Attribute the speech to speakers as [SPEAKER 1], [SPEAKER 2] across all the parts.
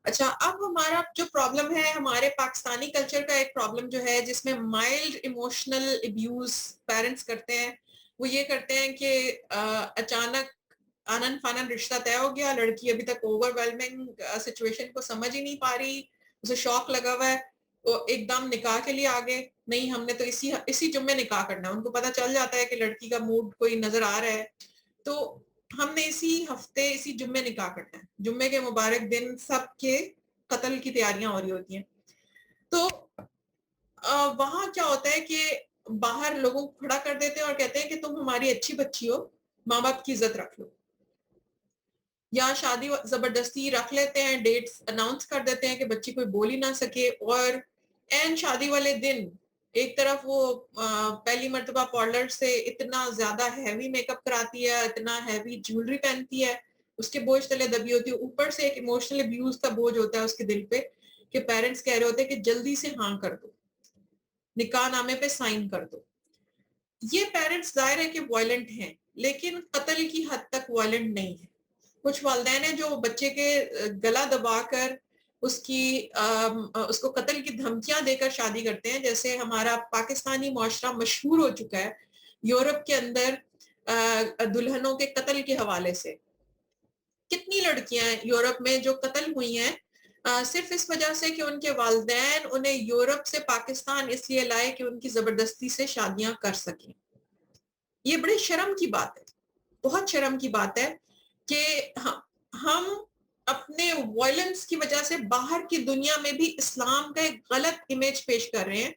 [SPEAKER 1] اچھا، اب ہمارا جو پرابلم ہے، ہمارے پاکستانی کلچر کا ایک پرابلم جو ہے جس میں مائلڈ ایموشنل ابیوز پیرنٹس کرتے ہیں، وہ یہ کرتے ہیں کہ اچانک آنن فانن رشتہ طے ہو گیا، لڑکی ابھی تک اوور ویلمنگ سچویشن کو سمجھ ہی نہیں پا رہی، اسے شوق لگا ہوا ہے، وہ ایک دم نکاح کے لیے آگے، نہیں ہم نے تو اسی جمعے نکاح کرنا ہے، ان کو پتہ چل جاتا ہے کہ لڑکی کا موڈ کوئی نظر آ رہا ہے، تو ہم نے اسی ہفتے اسی جمعے نکاح کرنا ہے، جمعے کے مبارک دن سب کے قتل کی تیاریاں ہو رہی ہوتی ہیں. تو وہاں کیا ہوتا ہے کہ باہر لوگوں کو کھڑا کر دیتے ہیں اور کہتے ہیں کہ تم ہماری اچھی بچی ہو، ماں باپ کی عزت رکھ لو، یا شادی زبردستی رکھ لیتے ہیں، ڈیٹس اناؤنس کر دیتے ہیں کہ بچی کوئی بول ہی نہ سکے، اور این شادی والے دن ایک طرف وہ پہلی مرتبہ پارلر سے اتنا زیادہ ہیوی میک اپ کراتی ہے، اتنا ہیوی جیولری پہنتی ہے، اس کے بوجھ تلے دبی ہوتی ہے، اوپر سے ایک ایموشنل ابیوز کا بوجھ ہوتا ہے اس کے دل پہ کہ پیرنٹس کہہ رہے ہوتے ہیں کہ جلدی سے ہاں کر دو، نکاح نامے پہ سائن کر دو. یہ پیرنٹس ظاہر ہے کہ وائلنٹ ہیں، لیکن قتل کی حد تک وائلنٹ نہیں ہے. کچھ والدین ہیں جو بچے کے گلا دبا کر اس کو قتل کی دھمکیاں دے کر شادی کرتے ہیں، جیسے ہمارا پاکستانی معاشرہ مشہور ہو چکا ہے یورپ کے اندر دلہنوں کے قتل کے حوالے سے. کتنی لڑکیاں ہیں یورپ میں جو قتل ہوئی ہیں صرف اس وجہ سے کہ ان کے والدین انہیں یورپ سے پاکستان اس لیے لائے کہ ان کی زبردستی سے شادیاں کر سکیں. یہ بڑی شرم کی بات ہے، بہت شرم کی بات ہے کہ ہم اپنے وائلنس کی وجہ سے باہر کی دنیا میں بھی اسلام کا ایک غلط امیج پیش کر رہے ہیں.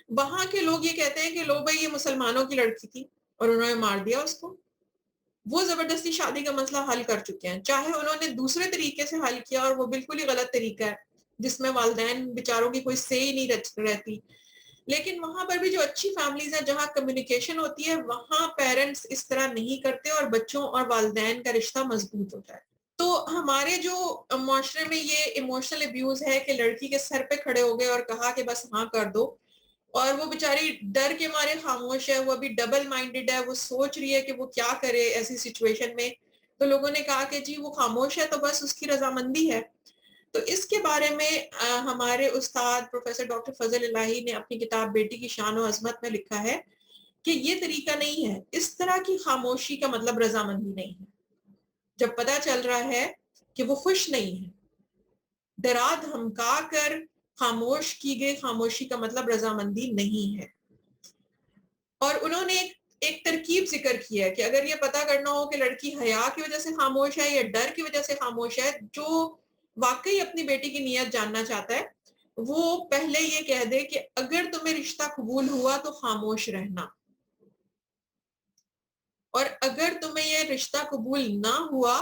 [SPEAKER 1] وہاں کے لوگ یہ کہتے ہیں کہ لو بھائی یہ مسلمانوں کی لڑکی تھی اور انہوں نے مار دیا اس کو، وہ زبردستی شادی کا مسئلہ حل کر چکے ہیں، چاہے انہوں نے دوسرے طریقے سے حل کیا اور وہ بالکل ہی غلط طریقہ ہے جس میں والدین بیچاروں کی کوئی سے ہی نہیں رہتی. لیکن وہاں پر بھی جو اچھی فیملیز ہیں جہاں کمیونیکیشن ہوتی ہے، وہاں پیرنٹس اس طرح نہیں کرتے اور بچوں اور والدین کا رشتہ مضبوط ہوتا ہے. تو ہمارے جو معاشرے میں یہ ایموشنل ابیوز ہے کہ لڑکی کے سر پہ کھڑے ہو گئے اور کہا کہ بس ہاں کر دو، اور وہ بیچاری ڈر کے مارے خاموش ہے، وہ ابھی ڈبل مائنڈڈ ہے، وہ سوچ رہی ہے کہ وہ کیا کرے ایسی سچویشن میں. تو لوگوں نے کہا کہ جی وہ خاموش ہے تو بس اس کی رضامندی ہے. تو اس کے بارے میں ہمارے استاد پروفیسر ڈاکٹر فضل الہی نے اپنی کتاب بیٹی کی شان و عظمت میں لکھا ہے کہ یہ طریقہ نہیں ہے، اس طرح کی خاموشی کا مطلب رضامندی نہیں ہے. جب پتہ چل رہا ہے کہ وہ خوش نہیں ہے، ڈرا دھمکا کر خاموش کی گئی خاموشی کا مطلب رضامندی نہیں ہے. اور انہوں نے ایک ترکیب ذکر کی ہے کہ اگر یہ پتہ کرنا ہو کہ لڑکی حیا کی وجہ سے خاموش ہے یا ڈر کی وجہ سے خاموش ہے، جو واقعی اپنی بیٹی کی نیت جاننا چاہتا ہے وہ پہلے یہ کہہ دے کہ اگر تمہیں رشتہ قبول ہوا تو خاموش رہنا، اور اگر تمہیں یہ رشتہ قبول نہ ہوا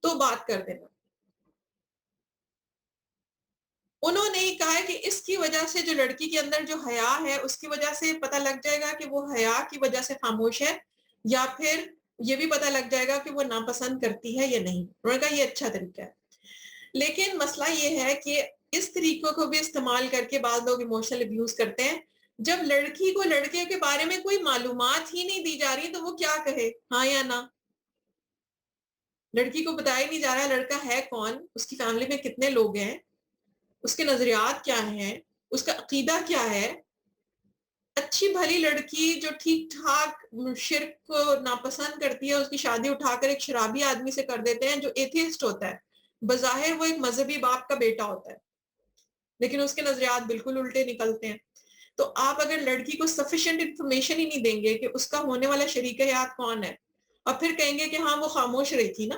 [SPEAKER 1] تو بات کر دینا. انہوں نے کہا ہے کہ اس کی وجہ سے جو لڑکی کے اندر جو حیا ہے اس کی وجہ سے پتہ لگ جائے گا کہ وہ حیا کی وجہ سے خاموش ہے، یا پھر یہ بھی پتہ لگ جائے گا کہ وہ ناپسند کرتی ہے یا نہیں. انہوں نے کہا یہ اچھا طریقہ ہے. لیکن مسئلہ یہ ہے کہ اس طریقوں کو بھی استعمال کر کے بعض لوگ ایموشنل ابیوز کرتے ہیں. جب لڑکی کو لڑکے کے بارے میں کوئی معلومات ہی نہیں دی جا رہی تو وہ کیا کہے، ہاں یا نہ؟ لڑکی کو بتایا نہیں جا رہا لڑکا ہے کون، اس کی فیملی میں کتنے لوگ ہیں، اس کے نظریات کیا ہیں، اس کا عقیدہ کیا ہے. اچھی بھلی لڑکی جو ٹھیک ٹھاک شرک کو ناپسند کرتی ہے، اس کی شادی اٹھا کر ایک شرابی آدمی سے کر دیتے ہیں جو ایتھیسٹ ہوتا ہے. بظاہر وہ ایک مذہبی باپ کا بیٹا ہوتا ہے لیکن اس کے نظریات بالکل الٹے نکلتے ہیں. تو آپ اگر لڑکی کو سفیشینٹ انفارمیشن ہی نہیں دیں گے کہ اس کا ہونے والا شریک حیات کون ہے، اور پھر کہیں گے کہ ہاں وہ خاموش رہی تھی نا،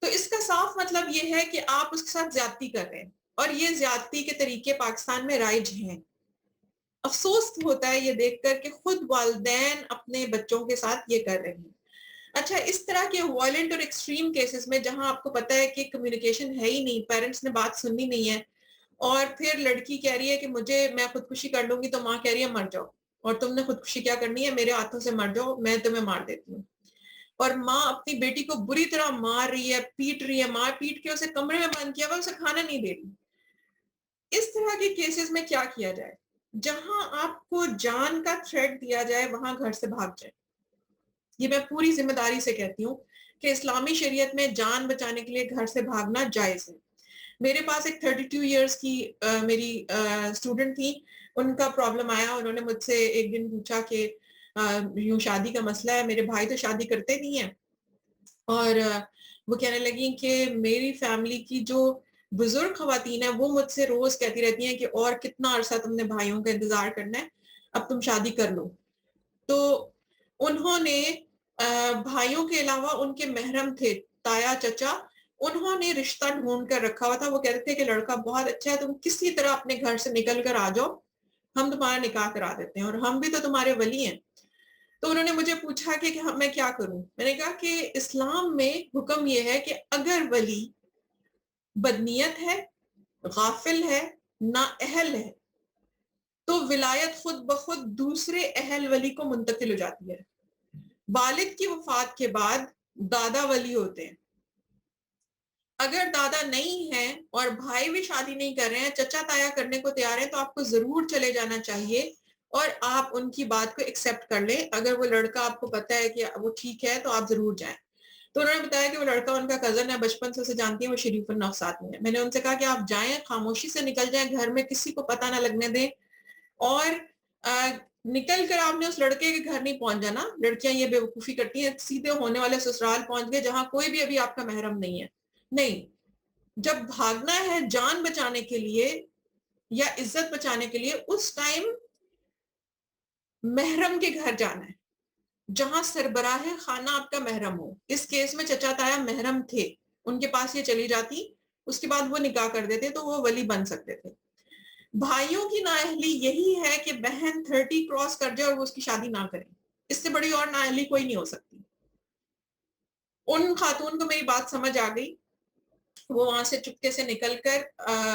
[SPEAKER 1] تو اس کا صاف مطلب یہ ہے کہ آپ اس کے ساتھ زیادتی کر رہے ہیں، اور یہ زیادتی کے طریقے پاکستان میں رائج ہیں. افسوس ہوتا ہے یہ دیکھ کر کہ خود والدین اپنے بچوں کے ساتھ یہ کر رہے ہیں. اچھا، اس طرح کے وائلنٹ اور ایکسٹریم کیسز میں جہاں آپ کو پتہ ہے کہ کمیونیکیشن ہے ہی نہیں، پیرنٹس نے بات سننی نہیں ہے، اور پھر لڑکی کہہ رہی ہے کہ میں خودکشی کر لوں گی، تو ماں کہہ رہی ہے مر جاؤ، اور تم نے خودکشی کیا کرنی ہے، میرے ہاتھوں سے مر جاؤ، میں تمہیں مار دیتی ہوں. اور ماں اپنی بیٹی کو بری طرح مار رہی ہے، پیٹ رہی ہے، مار پیٹ کے اسے کمرے میں بند کیا ہوا، اسے کھانا نہیں دے رہی. اس طرح کے کیسز میں کیا کیا جائے؟ جہاں آپ کو جان کا تھریٹ دیا جائے وہاں گھر سے بھاگ جائے. یہ میں پوری ذمہ داری سے کہتی ہوں کہ اسلامی شریعت میں جان بچانے کے لیے گھر سے بھاگنا جائز ہے. میرے پاس ایک 32 ایئرس کی میری اسٹوڈنٹ تھی. ان کا پرابلم آیا, انہوں نے مجھ سے ایک دن پوچھا کہ یوں شادی کا مسئلہ ہے, میرے بھائی تو شادی کرتے نہیں ہیں, اور وہ کہنے لگی کہ میری فیملی کی جو بزرگ خواتین ہیں وہ مجھ سے روز کہتی رہتی ہیں کہ اور کتنا عرصہ تم نے بھائیوں کا انتظار کرنا ہے, اب تم شادی کر لو. تو انہوں نے بھائیوں کے علاوہ ان کے محرم تھے تایا چچا, انہوں نے رشتہ ڈھونڈ کر رکھا ہوا تھا. وہ کہتے تھے کہ لڑکا بہت اچھا ہے, تم کسی طرح اپنے گھر سے نکل کر آ جاؤ, ہم تمہارا نکاح کرا دیتے ہیں اور ہم بھی تو تمہارے ولی ہیں. تو انہوں نے مجھے پوچھا کہ میں کیا کروں. میں نے کہا کہ اسلام میں حکم یہ ہے کہ اگر ولی بدنیت ہے, غافل ہے, نااہل ہے, تو ولایت خود بخود دوسرے اہل ولی کو منتقل ہو جاتی ہے. والد کی وفات کے بعد دادا ولی ہوتے ہیں. اگر دادا نہیں ہیں اور بھائی بھی شادی نہیں کر رہے ہیں, چچا تایا کرنے کو تیار ہیں, تو آپ کو ضرور چلے جانا چاہیے اور آپ ان کی بات کو ایکسیپٹ کر لیں. اگر وہ لڑکا آپ کو پتا ہے کہ وہ ٹھیک ہے تو آپ ضرور جائیں. تو انہوں نے بتایا کہ وہ لڑکا ان کا کزن ہے, بچپن سے اسے جانتی ہیں, وہ شریف النفس آدمی ہے. میں نے ان سے کہا کہ آپ جائیں, خاموشی سے نکل جائیں, گھر میں کسی کو پتہ نہ لگنے دیں, اور نکل کر آپ نے اس لڑکے کے گھر نہیں پہنچ جانا. لڑکیاں یہ بے وقوفی کرتی ہیں, سیدھے ہونے والے سسرال پہنچ گئے جہاں کوئی بھی ابھی آپ کا محرم نہیں ہے. نہیں, جب بھاگنا ہے جان بچانے کے لیے یا عزت بچانے کے لیے, اس ٹائم محرم کے گھر جانا ہے جہاں سربراہ خانہ آپ کا محرم ہو. اس کیس میں چچا تایا محرم تھے, ان کے پاس یہ چلی جاتی, اس کے بعد وہ نکاح کر دیتے تو وہ ولی بن سکتے تھے. بھائیوں کی نااہلی یہی ہے کہ بہن 30 کراس کر جائے اور وہ اس کی شادی نہ کرے. اس سے بڑی اور نااہلی کوئی نہیں ہو سکتی. ان خاتون کو میری بات سمجھ آ گئی. وہ وہاں سے چپکے سے نکل کر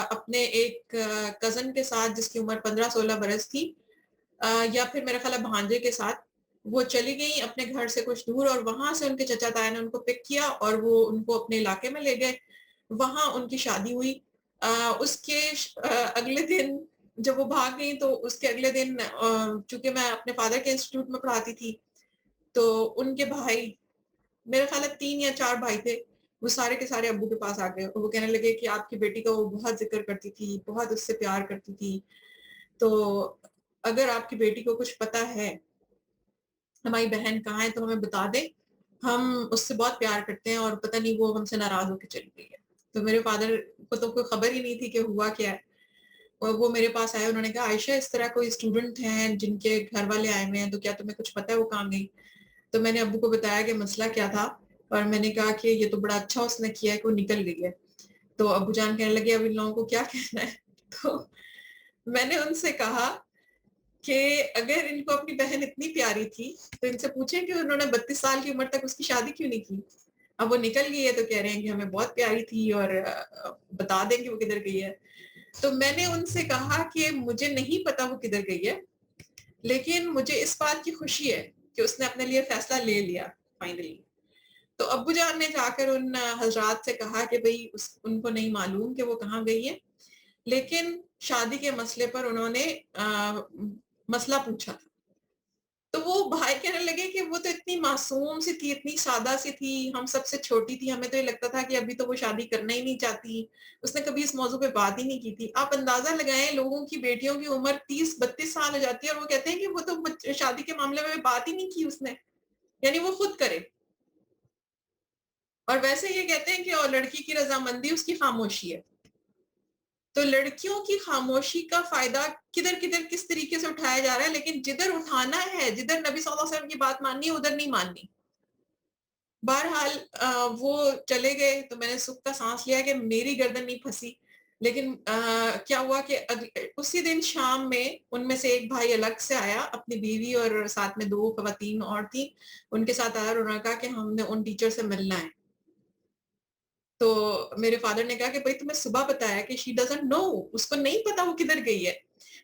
[SPEAKER 1] اپنے ایک کزن کے ساتھ, جس کی عمر 15-16 برس تھی, یا پھر میرا خیال ہے بھانجے کے ساتھ, وہ چلی گئی اپنے گھر سے کچھ دور, اور وہاں سے ان کے چچا تایا نے ان کو پک کیا اور وہ ان کو اپنے علاقے میں لے گئے. وہاں ان کی شادی ہوئی. اس کے اگلے دن جب وہ بھاگ گئی تو اس کے اگلے دن, چونکہ میں اپنے فادر کے انسٹیٹیوٹ میں پڑھاتی تھی, تو ان کے بھائی, میرے خیال ہے 3 یا 4 بھائی تھے, وہ سارے کے سارے ابو کے پاس آ گئے اور وہ کہنے لگے کہ آپ کی بیٹی کا وہ بہت ذکر کرتی تھی, بہت اس سے پیار کرتی تھی, تو اگر آپ کی بیٹی کو کچھ پتا ہے, ہماری بہن کہاں ہے, تو ہمیں بتا دیں, ہم اس سے بہت پیار کرتے ہیں, اور پتہ نہیں وہ ہم سے ناراض ہو کے چلی گئی ہے. تو میرے فادر کو تو کوئی خبر ہی نہیں تھی کہ ہوا کیا ہے. اور وہ میرے پاس آئے, انہوں نے کہا عائشہ اس طرح کوئی اسٹوڈنٹ ہیں جن کے گھر والے آئے ہوئے ہیں, تو کیا تمہیں کچھ پتا ہے وہ کہاں گئی. تو میں نے ابو کو بتایا کہ مسئلہ کیا تھا, اور میں نے کہا کہ یہ تو بڑا اچھا اس نے کیا ہے کہ وہ نکل گئی ہے. تو ابو جان کہنے لگے اب ان لوگوں کو کیا کہنا ہے. تو میں نے ان سے کہا کہ اگر ان کو اپنی بہن اتنی پیاری تھی تو ان سے پوچھیں کہ انہوں نے 32 سال کی عمر تک اس کی شادی کیوں نہیں کی. اب وہ نکل گئی ہے تو کہہ رہے ہیں کہ ہمیں بہت پیاری تھی اور بتا دیں کہ وہ کدھر گئی ہے. تو میں نے ان سے کہا کہ مجھے نہیں پتا وہ کدھر گئی ہے, لیکن مجھے اس بات کی خوشی ہے کہ اس نے اپنے لیے فیصلہ لے لیا فائنلی. تو ابو جان نے جا کر ان حضرات سے کہا کہ بھئی ان کو نہیں معلوم کہ وہ کہاں گئی ہے, لیکن شادی کے مسئلے پر انہوں نے مسئلہ پوچھا تھا. تو وہ بھائی کہنے لگے کہ وہ تو اتنی معصوم سی تھی, اتنی سادہ سی تھی, ہم سب سے چھوٹی تھی, ہمیں تو یہ لگتا تھا کہ ابھی تو وہ شادی کرنا ہی نہیں چاہتی, اس نے کبھی اس موضوع پہ بات ہی نہیں کی تھی. آپ اندازہ لگائیں, لوگوں کی بیٹیوں کی عمر 30-32 سال ہو جاتی ہے اور وہ کہتے ہیں کہ وہ تو شادی کے معاملے میں بات ہی نہیں کی اس نے, یعنی وہ خود کرے. اور ویسے یہ کہتے ہیں کہ اور لڑکی کی رضامندی اس کی خاموشی ہے. تو لڑکیوں کی خاموشی کا فائدہ کدھر کدھر کس طریقے سے اٹھایا جا رہا ہے, لیکن جدھر اٹھانا ہے, جدھر نبی صلی اللہ علیہ وسلم کی بات ماننی ہے, ادھر نہیں ماننی. بہرحال وہ چلے گئے تو میں نے سکھ کا سانس لیا کہ میری گردن نہیں پھنسی. لیکن کیا ہوا کہ اسی دن شام میں ان میں سے ایک بھائی الگ سے آیا, اپنی بیوی اور ساتھ میں 2 خواتین اور تھیں, ان کے ساتھ آیا اور انہوں نے کہا کہ ہم نے ان ٹیچر سے ملنا ہے. تو میرے فادر نے کہا کہ بھائی تمہیں صبح بتایا کہ شی ڈزنٹ نو, اس کو نہیں پتا وہ کدھر گئی ہے.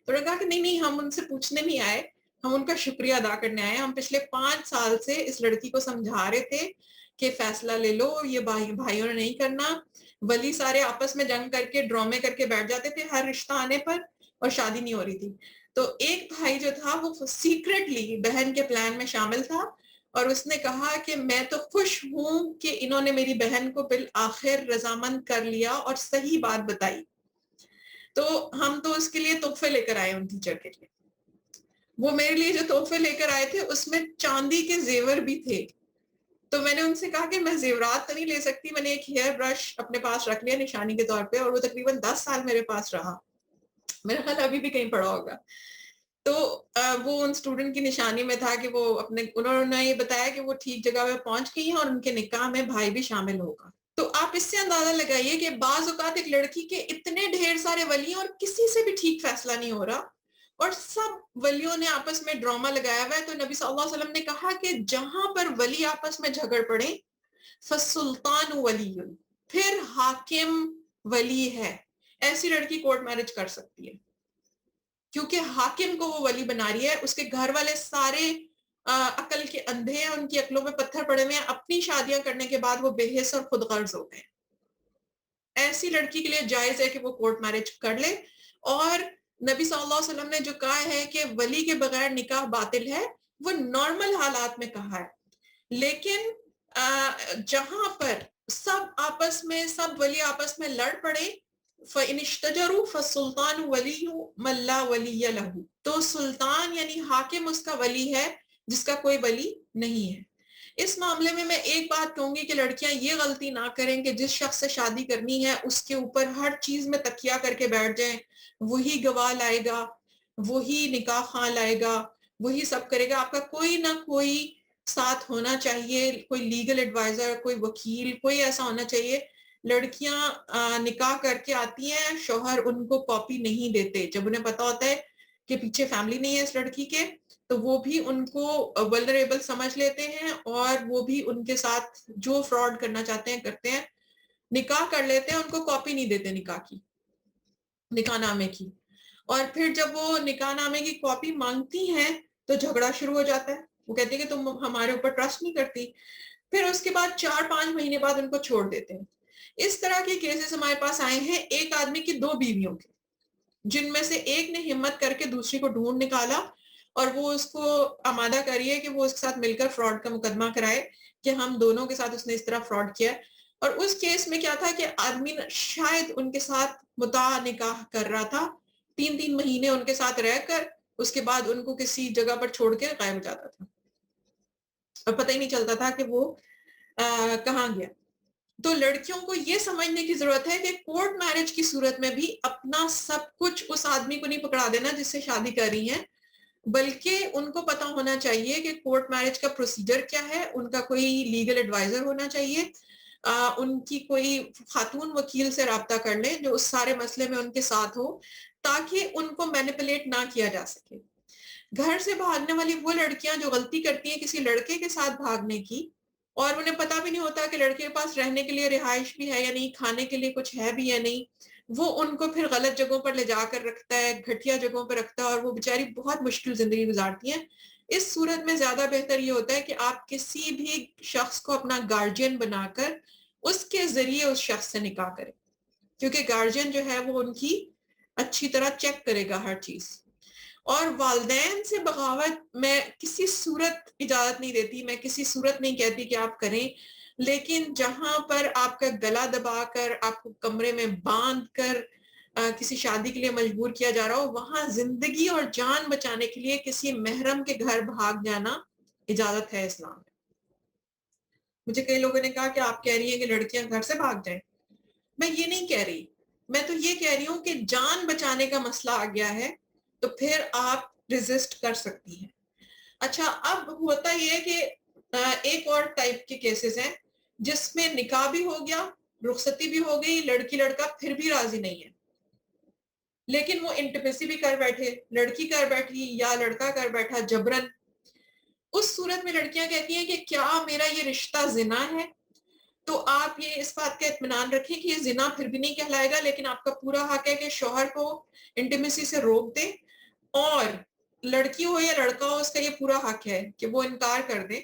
[SPEAKER 1] تو انہوں نے کہا کہ نہیں ہم ان سے پوچھنے نہیں آئے, ہم ان کا شکریہ ادا کرنے آئے. ہم پچھلے 5 سال سے اس لڑکی کو سمجھا رہے تھے کہ فیصلہ لے لو, یہ بھائیوں نے نہیں کرنا. ولی سارے آپس میں جنگ کر کے ڈرامے کر کے بیٹھ جاتے تھے ہر رشتہ آنے پر, اور شادی نہیں ہو رہی تھی. تو ایک بھائی جو تھا وہ سیکریٹلی بہن کے پلان میں شامل تھا, اور اس نے کہا کہ میں تو خوش ہوں کہ انہوں نے میری بہن کو بالآخر رضامند کر لیا اور صحیح بات بتائی. تو ہم تو اس کے لیے تحفے لے کر آئے ان ٹیچر کے لیے. وہ میرے لیے جو تحفے لے کر آئے تھے اس میں چاندی کے زیور بھی تھے. تو میں نے ان سے کہا کہ میں زیورات تو نہیں لے سکتی, میں نے ایک ہیئر برش اپنے پاس رکھ لیا نشانی کے طور پہ, اور وہ تقریباً 10 سال میرے پاس رہا, میرا خیال ابھی بھی کہیں پڑا ہوگا. تو وہ ان اسٹوڈنٹ کی نشانی میں تھا کہ وہ انہوں نے یہ بتایا کہ وہ ٹھیک جگہ پہ پہنچ گئی ہیں اور ان کے نکاح میں بھائی بھی شامل ہوگا. تو آپ اس سے اندازہ لگائیے کہ بعض اوقات ایک لڑکی کے اتنے ڈھیر سارے ولی اور کسی سے بھی ٹھیک فیصلہ نہیں ہو رہا, اور سب ولیوں نے آپس میں ڈرامہ لگایا ہوا ہے. تو نبی صلی اللہ علیہ وسلم نے کہا کہ جہاں پر ولی آپس میں جھگڑ پڑے فالسلطان ولی, پھر حاکم ولی ہے. ایسی لڑکی کورٹ میرج کر سکتی ہے کیونکہ حاکم کو وہ ولی بنا رہی ہے. اس کے گھر والے سارے عقل کے اندھے ہیں, ان کی عقلوں پہ پتھر پڑے ہوئے ہیں, اپنی شادیاں کرنے کے بعد وہ بے حس اور خود غرض ہو گئے. ایسی لڑکی کے لیے جائز ہے کہ وہ کورٹ میرج کر لے. اور نبی صلی اللہ علیہ وسلم نے جو کہا ہے کہ ولی کے بغیر نکاح باطل ہے, وہ نارمل حالات میں کہا ہے. لیکن جہاں پر سب ولی آپس میں لڑ پڑے, فَإِنِ اشْتَجَرُوا فَالسُّلْطَانُ وَلِيُّ مَن لَّا وَلِيَّ لَهُ, تو سلطان یعنی حاکم اس کا ولی ہے جس کا کوئی ولی نہیں ہے. اس معاملے میں میں ایک بات کہوں گی کہ لڑکیاں یہ غلطی نہ کریں کہ جس شخص سے شادی کرنی ہے اس کے اوپر ہر چیز میں تکیہ کر کے بیٹھ جائیں, وہی گواہ لائے گا, وہی نکاح خواہ لائے گا, وہی سب کرے گا. آپ کا کوئی نہ کوئی ساتھ ہونا چاہیے, کوئی لیگل ایڈوائزر, کوئی وکیل, کوئی ایسا ہونا چاہیے. لڑکیاں نکاح کر کے آتی ہیں, شوہر ان کو کاپی نہیں دیتے. جب انہیں پتا ہوتا ہے کہ پیچھے فیملی نہیں ہے اس لڑکی کے, تو وہ بھی ان کو ولنریبل سمجھ لیتے ہیں اور وہ بھی ان کے ساتھ جو فراڈ کرنا چاہتے ہیں کرتے ہیں. نکاح کر لیتے ہیں, ان کو کاپی نہیں دیتے نکاح کی, نکاح نامے کی. اور پھر جب وہ نکاح نامے کی کاپی مانگتی ہیں تو جھگڑا شروع ہو جاتا ہے. وہ کہتے ہیں کہ تم ہمارے اوپر ٹرسٹ نہیں کرتی. پھر اس کے بعد 4-5 مہینے بعد ان کو چھوڑ دیتے ہیں. اس طرح کے کیسز ہمارے پاس آئے ہیں ایک آدمی کی 2 بیویوں کے, جن میں سے ایک نے ہمت کر کے دوسری کو ڈھونڈ نکالا اور وہ اس کو آمادہ کریے کہ وہ اس کے ساتھ مل کر فراڈ کا مقدمہ کرائے کہ ہم دونوں کے ساتھ اس نے اس طرح فراڈ کیا. اور اس کیس میں کیا تھا کہ آدمی شاید ان کے ساتھ متاع نکاح کر رہا تھا, 3 مہینے ان کے ساتھ رہ کر اس کے بعد ان کو کسی جگہ پر چھوڑ کے غائب ہو جاتا تھا اور پتہ ہی نہیں چلتا تھا کہ وہ کہاں گیا. تو لڑکیوں کو یہ سمجھنے کی ضرورت ہے کہ کورٹ میرج کی صورت میں بھی اپنا سب کچھ اس آدمی کو نہیں پکڑا دینا جس سے شادی کر رہی ہیں, بلکہ ان کو پتا ہونا چاہیے کہ کورٹ میرج کا پروسیجر کیا ہے. ان کا کوئی لیگل ایڈوائزر ہونا چاہیے, ان کی کوئی خاتون وکیل سے رابطہ کر لیں جو اس سارے مسئلے میں ان کے ساتھ ہو, تاکہ ان کو مینیپولیٹ نہ کیا جا سکے. گھر سے بھاگنے والی وہ لڑکیاں جو غلطی کرتی ہیں کسی لڑکے کے ساتھ بھاگنے کی, اور انہیں پتہ بھی نہیں ہوتا کہ لڑکے کے پاس رہنے کے لیے رہائش بھی ہے یا نہیں, کھانے کے لیے کچھ ہے بھی یا نہیں, وہ ان کو پھر غلط جگہوں پر لے جا کر رکھتا ہے, گھٹیا جگہوں پر رکھتا ہے, اور وہ بیچاری بہت مشکل زندگی گزارتی ہیں. اس صورت میں زیادہ بہتر یہ ہوتا ہے کہ آپ کسی بھی شخص کو اپنا گارجین بنا کر اس کے ذریعے اس شخص سے نکاح کریں, کیونکہ گارجین جو ہے وہ ان کی اچھی طرح چیک کرے گا ہر چیز. اور والدین سے بغاوت میں کسی صورت اجازت نہیں دیتی, میں کسی صورت نہیں کہتی کہ آپ کریں, لیکن جہاں پر آپ کا گلا دبا کر, آپ کو کمرے میں باندھ کر کسی شادی کے لیے مجبور کیا جا رہا ہو, وہاں زندگی اور جان بچانے کے لیے کسی محرم کے گھر بھاگ جانا اجازت ہے اسلام میں. مجھے کئی لوگوں نے کہا کہ آپ کہہ رہی ہیں کہ لڑکیاں گھر سے بھاگ جائیں. میں یہ نہیں کہہ رہی, میں تو یہ کہہ رہی ہوں کہ جان بچانے کا مسئلہ آ گیا ہے تو پھر آپ ریزسٹ کر سکتی ہیں. اچھا, اب ہوتا یہ ہے کہ ایک اور ٹائپ کے کیسز ہیں جس میں نکاح بھی ہو گیا, رخصتی بھی ہو گئی, لڑکی لڑکا پھر بھی راضی نہیں ہے, لیکن وہ انٹیمیسی بھی کر بیٹھے, لڑکی کر بیٹھی یا لڑکا کر بیٹھا جبرن. اس صورت میں لڑکیاں کہتی ہیں کہ کیا میرا یہ رشتہ زنا ہے؟ تو آپ یہ اس بات کا اطمینان رکھیں کہ یہ زنا پھر بھی نہیں کہلائے گا, لیکن آپ کا پورا حق ہے کہ شوہر کو انٹیمیسی سے روک دیں, اور لڑکی ہو یا لڑکا ہو اس کا یہ پورا حق ہے کہ وہ انکار کر دیں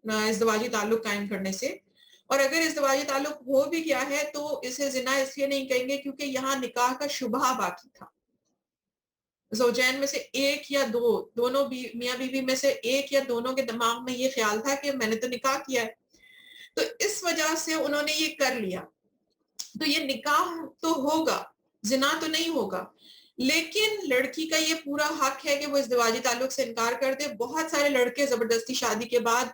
[SPEAKER 1] ازدواجی تعلق قائم کرنے سے. اور اگر ازدواجی تعلق ہو بھی گیا ہے تو اسے زنا اس لیے نہیں کہیں گے کیونکہ یہاں نکاح کا شبہ باقی تھا. زوجین میں سے ایک یا دو، دونوں میاں بیوی میں سے ایک یا دونوں کے دماغ میں یہ خیال تھا کہ میں نے تو نکاح کیا ہے، تو اس وجہ سے انہوں نے یہ کر لیا، تو یہ نکاح تو ہوگا، زنا تو نہیں ہوگا، لیکن لڑکی کا یہ پورا حق ہے کہ وہ ازدواجی تعلق سے انکار کر دے۔ بہت سارے لڑکے زبردستی شادی کے بعد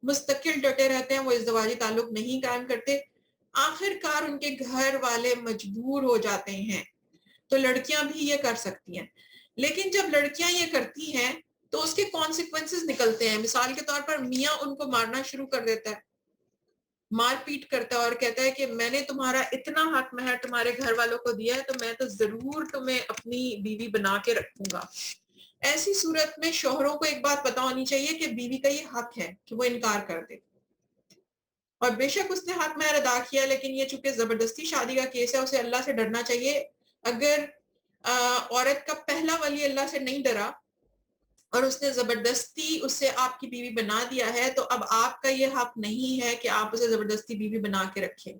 [SPEAKER 1] مستقل ڈٹے رہتے ہیں، وہ ازدواجی تعلق نہیں قائم کرتے، آخر کار ان کے گھر والے مجبور ہو جاتے ہیں۔ تو لڑکیاں بھی یہ کر سکتی ہیں، لیکن جب لڑکیاں یہ کرتی ہیں تو اس کے کانسیکوینسز نکلتے ہیں۔ مثال کے طور پر میاں ان کو مارنا شروع کر دیتا ہے، مار پیٹ کرتا ہے اور کہتا ہے کہ میں نے تمہارا اتنا حق مہر تمہارے گھر والوں کو دیا ہے تو میں تو ضرور تمہیں اپنی بیوی بنا کے رکھوں گا۔ ایسی صورت میں شوہروں کو ایک بات پتہ ہونی چاہیے کہ بیوی کا یہ حق ہے کہ وہ انکار کر دے، اور بے شک اس نے حق مہر ادا کیا، لیکن یہ چونکہ زبردستی شادی کا کیس ہے، اسے اللہ سے ڈرنا چاہیے۔ اگر عورت کا پہلا ولی اللہ سے نہیں ڈرا اور اس نے زبردستی اسے آپ کی بیوی بنا دیا ہے، تو اب آپ کا یہ حق نہیں ہے کہ آپ اسے زبردستی بیوی بنا کے رکھیں۔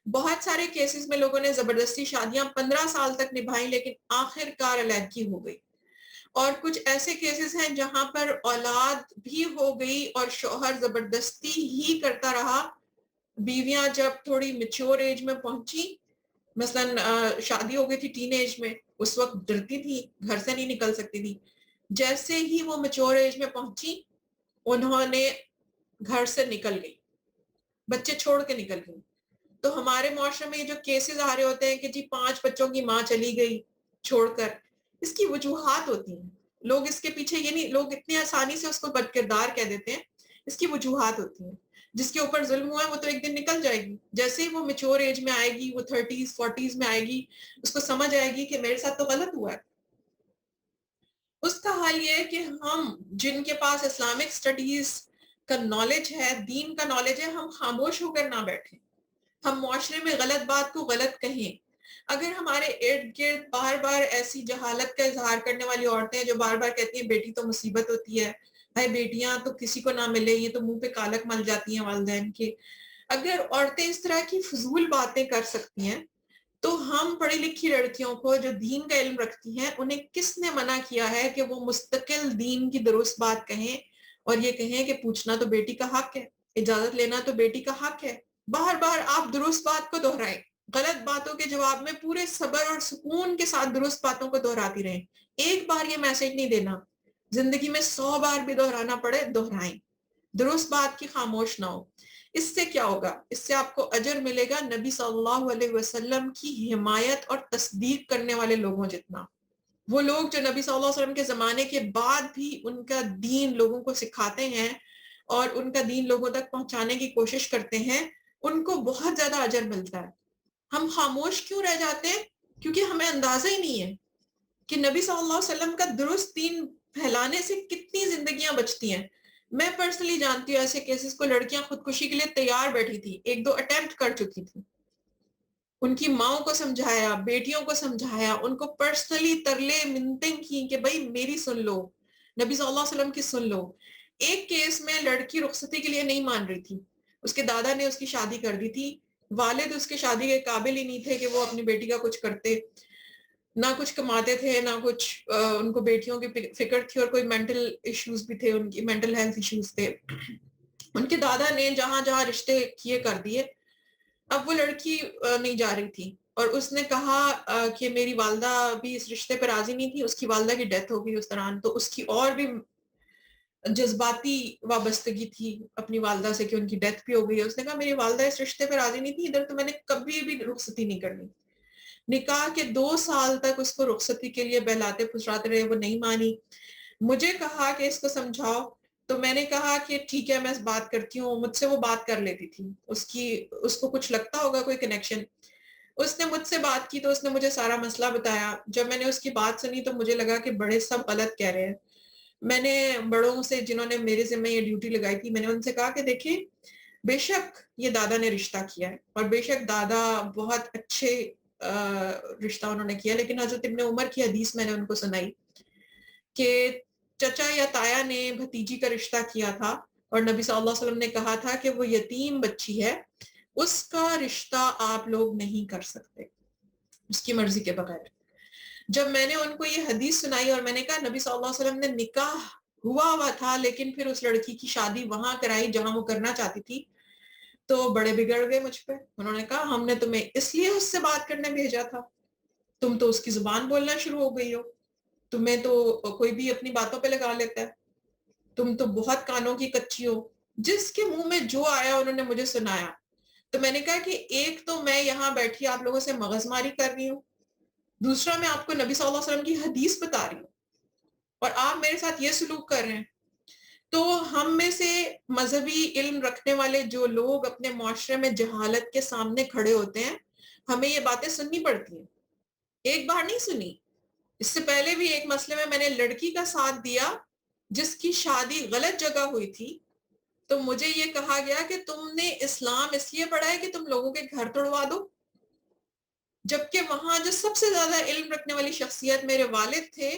[SPEAKER 1] بہت سارے کیسز میں لوگوں نے زبردستی شادیاں 15 سال تک نبھائیں، لیکن آخر کار علیحدگی ہو گئی، اور کچھ ایسے کیسز ہیں جہاں پر اولاد بھی ہو گئی اور شوہر زبردستی ہی کرتا رہا۔ بیویاں جب تھوڑی میچور ایج میں پہنچی، مثلاً شادی ہو گئی تھی ٹین ایج میں، اس وقت ڈرتی تھی، گھر سے نہیں نکل سکتی تھی، جیسے ہی وہ میچور ایج میں پہنچی انہوں نے گھر سے نکل گئی، بچے چھوڑ کے نکل گئی۔ تو ہمارے معاشرے میں یہ جو کیسز آ رہے ہوتے ہیں کہ جی 5 بچوں کی ماں چلی گئی چھوڑ کر، اس کی وجوہات ہوتی ہیں، لوگ اس کے پیچھے یہ نہیں، لوگ اتنی آسانی سے اس کو بد کردار کہہ دیتے ہیں، اس کی وجوہات ہوتی ہیں۔ جس کے اوپر ظلم ہوا ہے وہ تو ایک دن نکل جائے گی، جیسے ہی وہ میچور ایج میں آئے گی، وہ 30s 40s میں آئے گی، اس کو سمجھ آئے گی کہ میرے ساتھ تو غلط ہوا ہے۔ اس کا حل یہ ہے کہ ہم جن کے پاس اسلامک سٹڈیز کا نالج ہے، دین کا نالج ہے، ہم خاموش ہو کر نہ بیٹھیں، ہم معاشرے میں غلط بات کو غلط کہیں۔ اگر ہمارے ارد گرد بار بار ایسی جہالت کا اظہار کرنے والی عورتیں جو بار بار کہتی ہیں بیٹی تو مصیبت ہوتی ہے، بھائی بیٹیاں تو کسی کو نہ ملے، یہ تو منہ پہ کالک مل جاتی ہیں والدین کے، اگر عورتیں اس طرح کی فضول باتیں کر سکتی ہیں، تو ہم پڑھی لکھی لڑکیوں کو جو دین کا علم رکھتی ہیں انہیں کس نے منع کیا ہے کہ وہ مستقل دین کی درست بات کہیں اور یہ کہیں کہ پوچھنا تو بیٹی کا حق ہے، اجازت لینا تو بیٹی کا حق ہے۔ بار بار آپ درست بات کو دہرائیں، غلط باتوں کے جواب میں پورے صبر اور سکون کے ساتھ درست باتوں کو دہراتی رہیں۔ ایک بار یہ میسج نہیں دینا، زندگی میں 100 بار بھی دہرانا پڑے دہرائیں، درست بات کی خاموش نہ ہو۔ اس سے کیا ہوگا؟ اس سے آپ کو اجر ملے گا نبی صلی اللہ علیہ وسلم کی حمایت اور تصدیق کرنے والے لوگوں جتنا۔ وہ لوگ جو نبی صلی اللہ علیہ وسلم کے زمانے کے بعد بھی ان کا دین لوگوں کو سکھاتے ہیں اور ان کا دین لوگوں تک پہنچانے کی کوشش کرتے ہیں، ان کو بہت زیادہ اجر ملتا ہے۔ ہم خاموش کیوں رہ جاتے ہیں؟ کیونکہ ہمیں اندازہ ہی نہیں ہے کہ نبی صلی اللہ علیہ وسلم کا درست دین پھیلانے سے کتنی زندگیاں بچتی ہیں۔ میں پرسنلی جانتی ہوں ایسے کیسز کو، لڑکیاں خودکشی کے لیے تیار بیٹھی تھی، 1-2 اٹیمپٹ کر چکی تھی، ان کی ماؤں کو سمجھایا، بیٹیوں کو سمجھایا، ان کو پرسنلی ترلے منتیں کی کہ بھائی میری سن لو، نبی صلی اللہ علیہ وسلم کی سن لو۔ ایک کیس میں لڑکی رخصتی کے لیے نہیں مان رہی تھی، اس کے دادا نے اس کی شادی کر دی تھی، والد اس کے شادی کے قابل ہی نہیں تھے کہ وہ اپنی بیٹی کا کچھ کرتے، نہ کچھ کماتے تھے، نہ کچھ ان کو بیٹیوں کی فکر تھی، اور کوئی مینٹل ایشوز بھی تھے، ان کی مینٹل ہیلتھ ایشوز تھے۔ ان کے دادا نے جہاں جہاں رشتے کیے کر دیے، اب وہ لڑکی نہیں جا رہی تھی، اور اس نے کہا کہ میری والدہ بھی اس رشتے پہ راضی نہیں تھی، اس کی والدہ کی ڈیتھ ہو گئی اس دوران، تو اس کی اور بھی جذباتی وابستگی تھی اپنی والدہ سے کہ ان کی ڈیتھ بھی ہو گئی ہے۔ اس نے کہا میری والدہ اس رشتے پہ راضی نہیں تھی، ادھر تو میں نے کبھی بھی رخصتی نہیں کرنی۔ نکاح کے 2 سال تک اس کو رخصتی کے لیے بہلاتے پھسراتے رہے، وہ نہیں مانی۔ مجھے کہا کہ اس کو سمجھاؤ، تو میں نے کہا کہ ٹھیک ہے میں بات کرتی ہوں، مجھ سے وہ بات کر لیتی تھی، اس کو کچھ لگتا ہوگا کوئی کنیکشن، اس نے مجھ سے بات کی تو اس نے مجھے سارا مسئلہ بتایا۔ جب میں نے اس کی بات سنی تو مجھے لگا کہ بڑے سب غلط کہہ رہے ہیں۔ میں نے بڑوں سے جنہوں نے میرے ذمہ یہ ڈیوٹی لگائی تھی، میں نے ان سے کہا کہ دیکھیں بے شک یہ دادا نے رشتہ کیا ہے، اور بے شک دادا بہت اچھے رشتہ انہوں نے کیا، لیکن حضرت ابن عمر کی حدیث میں نے ان کو سنائی کہ چچا یا تایا نے بھتیجی کا رشتہ کیا تھا، اور نبی صلی اللہ علیہ وسلم نے کہا تھا کہ وہ یتیم بچی ہے، اس کا رشتہ آپ لوگ نہیں کر سکتے اس کی مرضی کے بغیر۔ جب میں نے ان کو یہ حدیث سنائی اور میں نے کہا نبی صلی اللہ علیہ وسلم نے نکاح ہوا تھا لیکن پھر اس لڑکی کی شادی وہاں کرائی جہاں وہ کرنا چاہتی تھی، تو بڑے بگڑ گئے مجھ پہ. انہوں نے کہا ہم نے تمہیں اس لیے اس سے بات کرنے بھیجا تھا، تم تو اس کی زبان بولنا شروع ہو گئی ہو، تمہیں تو کوئی بھی اپنی باتوں پہ لگا لیتا ہے، تم تو بہت کانوں کی کچی ہو. جس کے منہ میں جو آیا انہوں نے مجھے سنایا. تو میں نے کہا کہ ایک تو میں یہاں بیٹھی آپ لوگوں سے مغز ماری کر رہی ہوں، دوسرا میں آپ کو نبی صلی اللہ علیہ وسلم کی حدیث بتا رہی ہوں اور آپ میرے ساتھ یہ سلوک کر رہے ہیں. تو ہم میں سے مذہبی علم رکھنے والے جو لوگ اپنے معاشرے میں جہالت کے سامنے کھڑے ہوتے ہیں، ہمیں یہ باتیں سننی پڑتی ہیں. ایک بار نہیں سنی، اس سے پہلے بھی ایک مسئلے میں نے لڑکی کا ساتھ دیا جس کی شادی غلط جگہ ہوئی تھی، تو مجھے یہ کہا گیا کہ تم نے اسلام اس لیے پڑھا ہے کہ تم لوگوں کے گھر توڑوا دو، جبکہ وہاں جو سب سے زیادہ علم رکھنے والی شخصیت میرے والد تھے،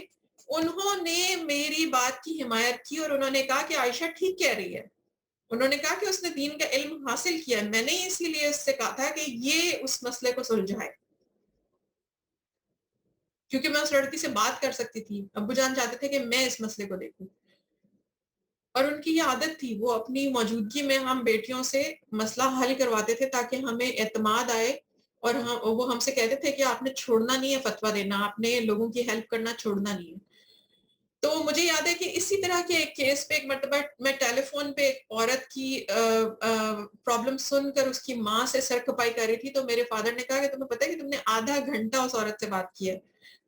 [SPEAKER 1] انہوں نے میری بات کی حمایت کی اور انہوں نے کہا کہ عائشہ ٹھیک کہہ رہی ہے. انہوں نے کہا کہ اس نے دین کا علم حاصل کیا. میں نے اسی لیے اس سے کہا تھا کہ یہ اس مسئلے کو سلجھائے، کیونکہ میں اس لڑکی سے بات کر سکتی تھی. ابو جان چاہتے تھے کہ میں اس مسئلے کو دیکھوں، اور ان کی یہ عادت تھی، وہ اپنی موجودگی میں ہم بیٹیوں سے مسئلہ حل کرواتے تھے تاکہ ہمیں اعتماد آئے، اور وہ ہم سے کہتے تھے کہ آپ نے چھوڑنا نہیں ہے فتویٰ دینا، آپ نے لوگوں کی ہیلپ کرنا چھوڑنا نہیں ہے. تو مجھے یاد ہے کہ اسی طرح کے ایک کیس پہ ایک مرتبہ میں ٹیلی فون پہ ایک عورت کی پرابلم سن کر اس کی ماں سے سر کھپائی کر رہی تھی، تو میرے فادر نے کہا کہ تمہیں پتہ ہے کہ تم نے آدھا گھنٹہ اس عورت سے بات کی ہے.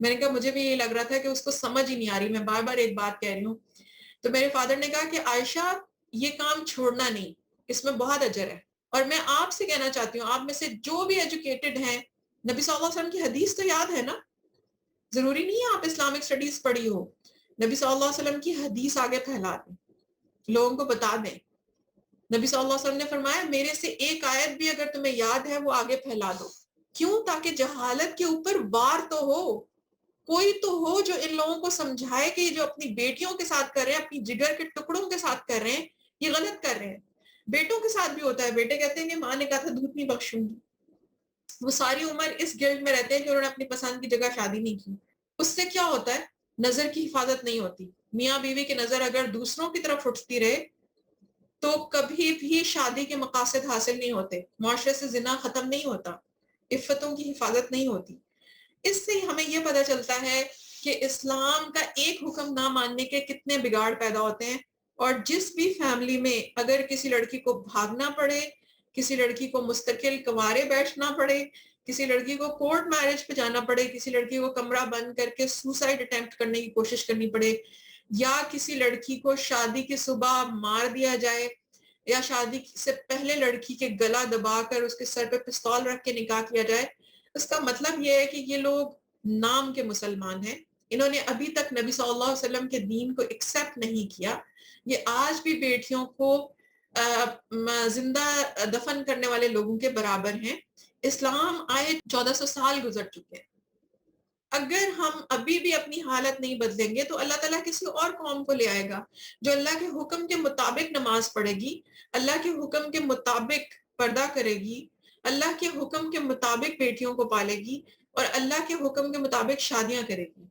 [SPEAKER 1] میں نے کہا مجھے بھی یہ لگ رہا تھا کہ اس کو سمجھ ہی نہیں آ رہی، میں بار بار ایک بات کہہ رہی ہوں. تو میرے فادر نے کہا کہ عائشہ یہ کام چھوڑنا نہیں، اس میں بہت اجر ہے. اور میں آپ سے کہنا چاہتی ہوں، آپ میں سے جو بھی ایجوکیٹڈ ہیں، نبی صلی اللہ علیہ وسلم کی حدیث تو یاد ہے نا؟ ضروری نہیں ہے آپ اسلامک سٹڈیز پڑھی ہو، نبی صلی اللہ علیہ وسلم کی حدیث آگے پھیلا دیں، لوگوں کو بتا دیں. نبی صلی اللہ علیہ وسلم نے فرمایا میرے سے ایک آیت بھی اگر تمہیں یاد ہے وہ آگے پھیلا دو. کیوں؟ تاکہ جہالت کے اوپر وار تو ہو، کوئی تو ہو جو ان لوگوں کو سمجھائے کہ یہ جو اپنی بیٹیوں کے ساتھ کر رہے ہیں، اپنی جگر کے ٹکڑوں کے ساتھ کر رہے ہیں، یہ غلط کر رہے ہیں. بیٹوں کے ساتھ بھی ہوتا ہے، بیٹے کہتے ہیں کہ ماں نے کہا تھا دودھ نہیں بخشوں گی، وہ ساری عمر اس گلٹ میں رہتے ہیں کہ انہوں نے اپنی پسند کی جگہ شادی نہیں کی. اس سے کیا ہوتا ہے؟ نظر کی حفاظت نہیں ہوتی. میاں بیوی کی نظر اگر دوسروں کی طرف اٹھتی رہے تو کبھی بھی شادی کے مقاصد حاصل نہیں ہوتے، معاشرے سے زنا ختم نہیں ہوتا، عفتوں کی حفاظت نہیں ہوتی. اس سے ہمیں یہ پتہ چلتا ہے کہ اسلام کا ایک حکم نہ ماننے کے کتنے بگاڑ پیدا ہوتے ہیں. اور جس بھی فیملی میں اگر کسی لڑکی کو بھاگنا پڑے، کسی لڑکی کو مستقل کنوارے بیٹھنا پڑے، کسی لڑکی کو کورٹ میرج پہ جانا پڑے، کسی لڑکی کو کمرہ بند کر کے سوسائڈ اٹیمپٹ کرنے کی کوشش کرنی پڑے، یا کسی لڑکی کو شادی کی صبح مار دیا جائے، یا شادی سے پہلے لڑکی کے گلا دبا کر اس کے سر پہ پستول رکھ کے نکاح کیا جائے، اس کا مطلب یہ ہے کہ یہ لوگ نام کے مسلمان ہیں، انہوں نے ابھی تک نبی صلی اللہ علیہ وسلم کے دین کو ایکسیپٹ نہیں کیا. یہ آج بھی بیٹیوں کو زندہ دفن کرنے والے لوگوں کے برابر ہیں. اسلام آئے 1400 سال گزر چکے ہیں. اگر ہم ابھی بھی اپنی حالت نہیں بدلیں گے تو اللہ تعالیٰ کسی اور قوم کو لے آئے گا جو اللہ کے حکم کے مطابق نماز پڑھے گی، اللہ کے حکم کے مطابق پردہ کرے گی، اللہ کے حکم کے مطابق بیٹیوں کو پالے گی، اور اللہ کے حکم کے مطابق شادیاں کرے گی.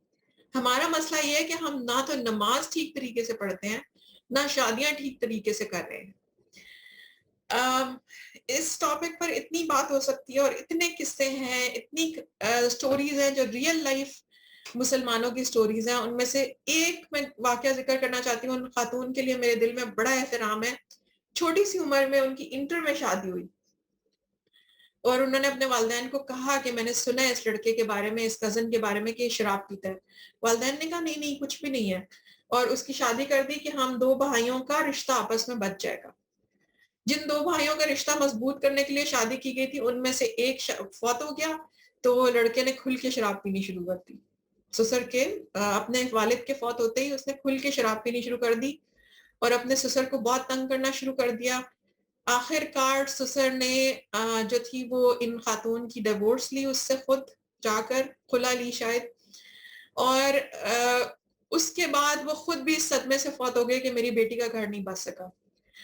[SPEAKER 1] ہمارا مسئلہ یہ ہے کہ ہم نہ تو نماز ٹھیک طریقے سے پڑھتے ہیں، نہ شادیاں ٹھیک طریقے سے کر رہے ہیں. اس ٹاپک پر اتنی بات ہو سکتی ہے اور اتنے قصے ہیں، اتنی سٹوریز ہیں جو ریئل لائف مسلمانوں کی سٹوریز ہیں. ان میں سے ایک میں واقعہ ذکر کرنا چاہتی ہوں. ان خاتون کے لیے میرے دل میں بڑا احترام ہے. چھوٹی سی عمر میں ان کی انٹر میں شادی ہوئی اور انہوں نے اپنے والدین کو کہا کہ میں نے سنا ہے اس لڑکے کے بارے میں، اس کزن کے بارے میں کہ یہ شراب پیتا ہے. والدین نے کہا نہیں نہیں کچھ بھی نہیں ہے، اور اس کی شادی کر دی کہ ہم دو بھائیوں کا رشتہ آپس میں بچ جائے گا. جن دو بھائیوں کا رشتہ مضبوط کرنے کے لیے شادی کی گئی تھی ان میں سے ایک فوت ہو گیا، تو وہ لڑکے نے کھل کے شراب پینی شروع کر دی. سسر کے اپنے والد کے فوت ہوتے ہی اس نے کھل کے شراب پینی شروع کر دی اور اپنے سسر کو بہت تنگ کرنا شروع کر دیا. آخر کار سسر نے جو تھی وہ ان خاتون کی ڈیورس لی، اس سے خود جا کر خلا لی شاید، اور اس کے بعد وہ خود بھی اس صدمے سے فوت ہو گئے کہ میری بیٹی کا گھر نہیں بچ سکا.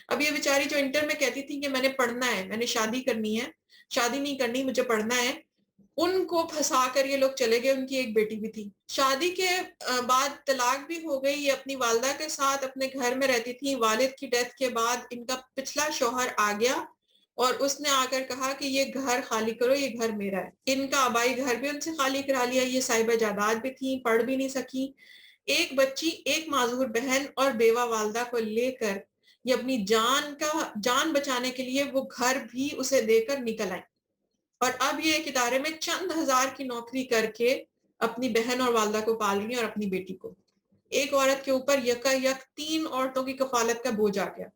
[SPEAKER 1] اب یہ بیچاری جو انٹر میں کہتی تھی کہ میں نے پڑھنا ہے، میں نے شادی کرنی ہے، شادی نہیں کرنی، مجھے پڑھنا ہے، ان کو پھنسا کر یہ لوگ چلے گئے. ان کی ایک بیٹی بھی تھی. شادی کے بعد طلاق بھی ہو گئی. یہ اپنی والدہ کے ساتھ اپنے گھر میں رہتی تھی. والد کی ڈیتھ کے بعد ان کا پچھلا شوہر آ گیا اور اس نے آ کر کہا کہ یہ گھر خالی کرو, یہ گھر میرا ہے. ان کا آبائی گھر بھی ان سے خالی کرا لیا. یہ صاحبہ جائیداد بھی تھی, پڑھ بھی نہیں سکی. ایک بچی, ایک معذور بہن اور بیوہ والدہ کو لے کر یہ اپنی جان بچانے کے لیے وہ گھر بھی اسے دے کر نکل آئی. اور اب یہ ایک ادارے میں چند ہزار کی نوکری کر کے اپنی بہن اور والدہ کو پال رہی ہیں اور اپنی بیٹی کو. ایک عورت کے اوپر یکا یک 3 عورتوں کی کفالت کا بوجھ آ گیا.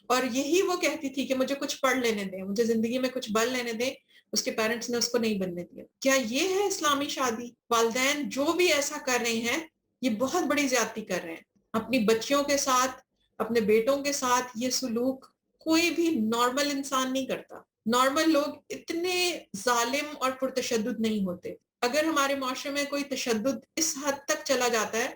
[SPEAKER 1] اور یہی وہ کہتی تھی کہ مجھے کچھ پڑھ لینے دیں, مجھے زندگی میں کچھ بن لینے دیں. اس کے پیرنٹس نے اس کو نہیں بننے دیا. کیا یہ ہے اسلامی شادی؟ والدین جو بھی ایسا کر رہے ہیں یہ بہت بڑی زیادتی کر رہے ہیں. اپنی بچیوں کے ساتھ, اپنے بیٹوں کے ساتھ یہ سلوک کوئی بھی نارمل انسان نہیں کرتا. نارمل لوگ اتنے ظالم اور پرتشدد نہیں ہوتے. اگر ہمارے معاشرے میں کوئی تشدد اس حد تک چلا جاتا ہے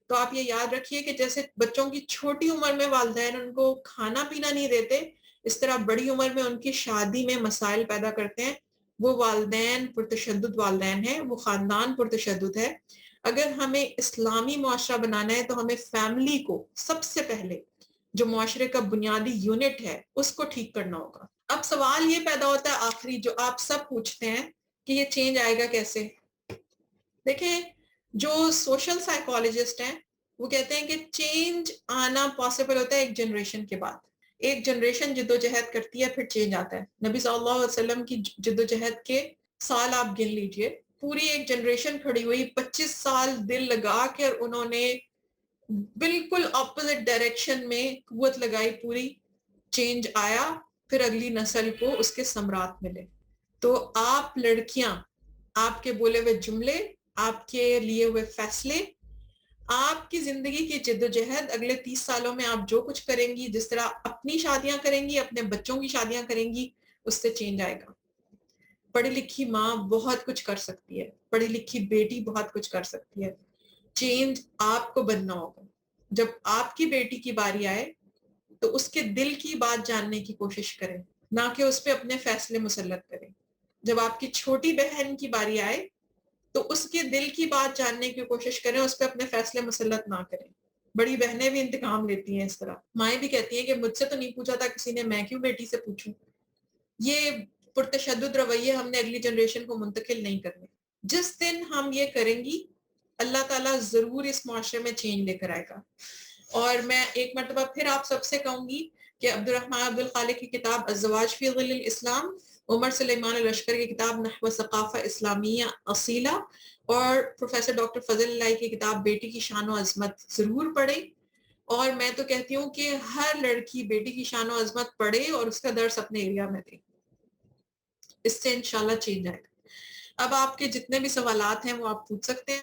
[SPEAKER 1] تو آپ یہ یاد رکھیے کہ جیسے بچوں کی چھوٹی عمر میں والدین ان کو کھانا پینا نہیں دیتے, اس طرح بڑی عمر میں ان کی شادی میں مسائل پیدا کرتے ہیں. وہ والدین پرتشدد والدین ہیں, وہ خاندان پرتشدد ہے. اگر ہمیں اسلامی معاشرہ بنانا ہے تو ہمیں فیملی کو سب سے پہلے, جو معاشرے کا بنیادی یونٹ ہے, اس کو ٹھیک کرنا ہوگا. اب سوال یہ پیدا ہوتا ہے آخری جو آپ سب پوچھتے ہیں کہ یہ چینج آئے گا کیسے. دیکھیں, جو سوشل سائیکالوجسٹ ہیں وہ کہتے ہیں کہ چینج آنا پاسبل ہوتا ہے ایک جنریشن کے بعد. ایک جنریشن جدوجہد کرتی ہے پھر چینج آتا ہے. نبی صلی اللہ علیہ وسلم کی جدوجہد کے سال آپ گن لیجئے, پوری ایک جنریشن کھڑی ہوئی, 25 سال دل لگا کر انہوں نے بالکل اپوزٹ ڈائریکشن میں قوت لگائی پوری. چینج آیا, پھر اگلی نسل کو اس کے ثمرات ملے. تو آپ لڑکیاں, آپ کے بولے ہوئے جملے, آپ کے لیے ہوئے فیصلے, آپ کی زندگی کی جدوجہد اگلے 30 سالوں میں آپ جو کچھ کریں گی, جس طرح اپنی شادیاں کریں گی, اپنے بچوں کی شادیاں کریں گی, اس سے چینج آئے گا. پڑھی لکھی ماں بہت کچھ کر سکتی ہے, پڑھی لکھی بیٹی بہت کچھ کر سکتی ہے. چینج آپ کو بننا ہوگا. جب آپ کی بیٹی کی باری آئے تو اس کے دل کی بات جاننے کی کوشش کریں, نہ کہ اس پہ اپنے فیصلے مسلط کریں. جب آپ کی چھوٹی بہن کی باری آئے تو اس کے دل کی بات جاننے کی کوشش کریں, اس پہ اپنے فیصلے مسلط نہ کریں. بڑی بہنیں بھی انتقام لیتی ہیں اس طرح. مائیں بھی کہتی ہیں کہ مجھ سے تو نہیں پوچھا تھا کسی نے, میں کیوں بیٹی سے پوچھوں. یہ پرتشدد رویے ہم نے اگلی جنریشن کو منتقل نہیں کرنے. جس دن ہم یہ کریں گی اللہ تعالیٰ ضرور اس معاشرے میں چینج لے کر آئے گا. اور میں ایک مرتبہ پھر آپ سب سے کہوں گی کہ عبدالرحمن عبدالخالق کی کتاب الزواج فی ظل الاسلام, عمر سلیمان الاشکر کی کتاب نحو ثقافہ اسلامیہ اصیلہ, اور پروفیسر ڈاکٹر فضل اللہ کی کتاب بیٹی کی شان و عظمت ضرور پڑھیں. اور میں تو کہتی ہوں کہ ہر لڑکی بیٹی کی شان و عظمت پڑھے اور اس کا درس اپنے ایریا میں دے. اس سے انشاءاللہ چینج آئے گا. اب آپ کے جتنے بھی سوالات ہیں وہ آپ پوچھ سکتے ہیں.